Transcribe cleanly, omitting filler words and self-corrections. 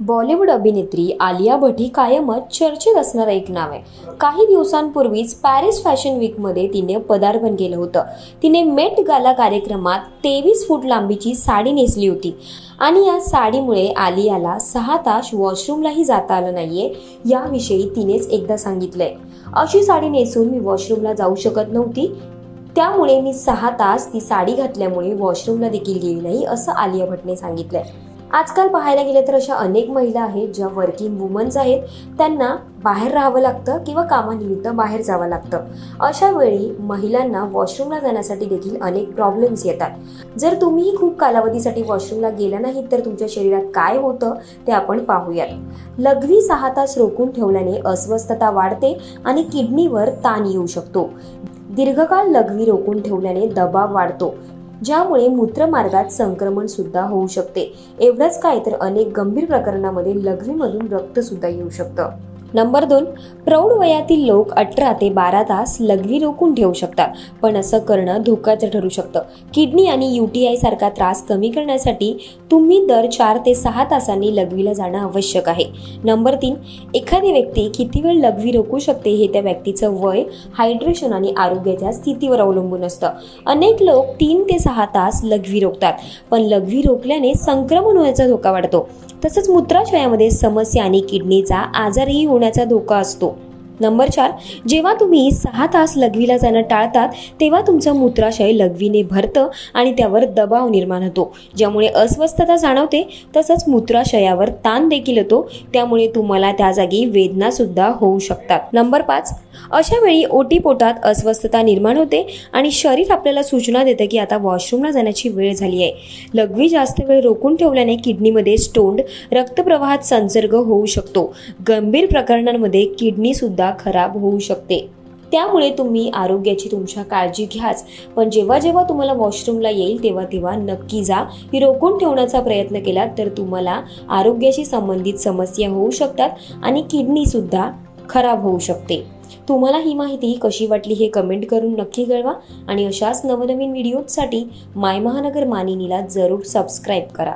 बॉलिवूड अभिनेत्री आलिया भट ही कायमच चर्चेत असणारं एक नाव आहे। काही दिवसांपूर्वीच पॅरिस फॅशन वीकमध्ये तिने पदार्पण केलं होतं। तिने मेट गाला कार्यक्रमात 23 फूट लांबीची साडी नेसली होती आणि या साडीमुळे आलियाला 6 तास वॉशरूमलाही जाता आलं नाहीये, याविषयी तिनेच एकदा सांगितलंय। अशी साडी नेसून मी वॉशरूमला जाऊ शकत नव्हती, त्यामुळे मी 6 तास ती साडी घातल्यामुळे वॉशरूमला देखील गेली नाही, असं आलिया भटने सांगितलंय। आजकाल पाहायला गेले तर अशा अनेक महिला आहेत ज्या वर्किंग वुमन्स आहेत, त्यांना बाहेर राहावं लागतं किंवा कामानिमित्त बाहेर जावं लागतं। अशा वेळी महिलांना वॉशरूमला जाण्यासाठी देखील अनेक प्रॉब्लेम्स येतात। जर तुम्ही खूप कालावधीसाठी वॉशरूमला गेला नाहीत तर तुमच्या शरीरात काय होतं ते आपण पाहूयात। लघवी 6 तास रोखून ठेवल्याने अस्वस्थता वाढते आणि किडनीवर ताण येऊ शकतो। दीर्घकाळ लघवी रोखून ठेवल्याने दबाव वाढतो, ज्यामुळे मूत्रमार्गात संक्रमण सुद्धा होऊ शकते। एवढंच काय तर अनेक गंभीर प्रकरणांमध्ये लघवीमधून रक्त सुद्धा येऊ शकतं। नंबर 2, प्रौढ वयातील लोक 18 ते 12 तास लघवी रोखून ठेवू शकतात, पण असं करणं धोक्याचं ठरू शकतं। किडनी आणि UTI सारखा त्रास कमी करण्यासाठी तुम्ही दर 4 ते 6 तासांनी लघवीला जाणं आवश्यक आहे। नंबर 3, एखादी व्यक्ती किती वेळ लघवी रोखू शकते हे त्या व्यक्तीचं वय, हायड्रेशन आणि आरोग्याच्या स्थितीवर अवलंबून असतं। अनेक लोक 3 ते 6 तास लघवी रोखतात, पण लघवी रोखल्याने संक्रमण होण्याचा धोका वाढतो। तसंच मूत्राशयामध्ये समस्या आणि किडनीचा आजारही होण्याचा धोका असतो। नंबर 4, जेव्हा तुम्ही 6 तास लघवीला जाणं टाळतात तेव्हा तुमचं मूत्राशय लघवीने भरतं आणि त्यावर दबाव निर्माण होतो, ज्यामुळे अस्वस्थता जाणवते। तसंच मूत्राशयावर ताण देखील येतो, त्यामुळे तुम्हाला त्या जागी वेदना सुद्धा होऊ शकतात। नंबर 5, अशा वेळी ओटीपोटात अस्वस्थता निर्माण होते आणि शरीर आपल्याला सूचना देतं की आता वॉशरूमला जाण्याची वेळ झाली आहे। लघवी जास्त वेळ रोखून ठेवल्याने किडनीमध्ये स्टोन, रक्तप्रवाहात संसर्ग होऊ शकतो। गंभीर प्रकरणांमध्ये किडनी सुद्धा खराब होऊ शकते। त्यामुळे तुम्ही आरोग्याची तुमच्या काळजी घ्याच, पण जेव्हा जेव्हा तुम्हाला वॉशरूमला येईल तेव्हा नक्की जा। ही रोखून ठेवण्याचा प्रयत्न केला तर तुम्हाला आरोग्याशी संबंधित समस्या होऊ शकतात आणि किडनी सुद्धा खराब होऊ शकते। तुम्हाला ही माहिती कशी वाटली हे कमेंट करून नक्की कळवा आणि अशाच नवनवीन व्हिडिओसाठी माय महानगर मानिनीला जरूर सबस्क्राईब करा।